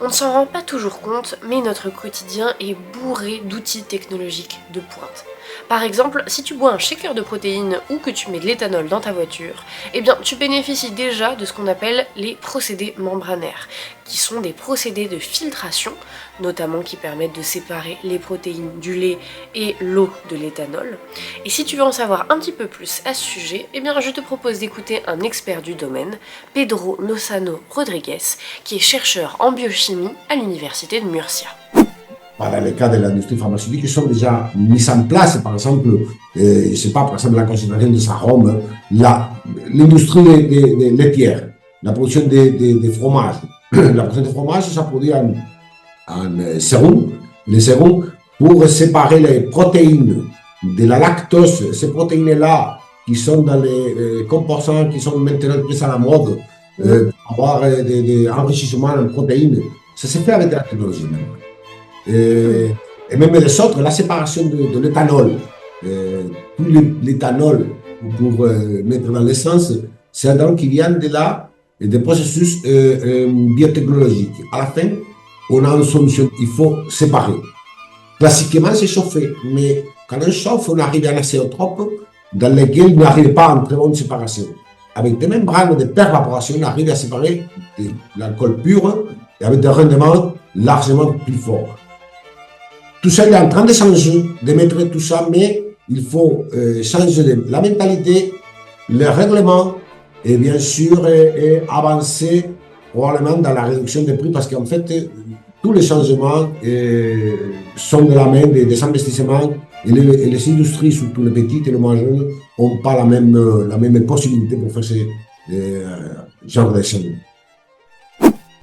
On ne s'en rend pas toujours compte, mais notre quotidien est bourré d'outils technologiques de pointe. Par exemple, si tu bois un shaker de protéines ou que tu mets de l'éthanol dans ta voiture, eh bien tu bénéficies déjà de ce qu'on appelle les procédés membranaires, qui sont des procédés de filtration, notamment qui permettent de séparer les protéines du lait et l'eau de l'éthanol. Et si tu veux en savoir un petit peu plus à ce sujet, eh bien je te propose d'écouter un expert du domaine, Pedro Lozano Rodriguez, qui est chercheur en biochimie à l'université de Murcia. Dans le cas de l'industrie pharmaceutique, qui sont déjà mises en place, par exemple, je sais pas, par exemple, la concentration des arômes, l'industrie des laitières, la production des fromages. La production de fromage, ça produit un sérum, les sérums, pour séparer les protéines de la lactose, ces protéines-là, qui sont dans les composants qui sont maintenant prises à la mode, pour avoir des enrichissements en protéines. Ça s'est fait avec la technologie même. Et même les autres, la séparation de l'éthanol, tout l'éthanol pour mettre dans l'essence, c'est un éthanol qui vient de là, des processus biotechnologiques. À la fin, on a une solution, il faut séparer. Classiquement, c'est chauffé, mais quand on chauffe, on arrive à un acéotrope dans lequel il n'arrive pas à une très bonne séparation. Avec des membranes de pervaporation, on arrive à séparer l'alcool pur et avec des rendements largement plus forts. Tout ça, il est en train de changer, de mettre tout ça, mais il faut changer la mentalité, le règlement et bien sûr avancer probablement dans la réduction des prix parce qu'en fait, tous les changements sont de la main des investissements et les industries, surtout les petites et les moins jeunes, n'ont pas la même possibilité pour faire ce genre de changements.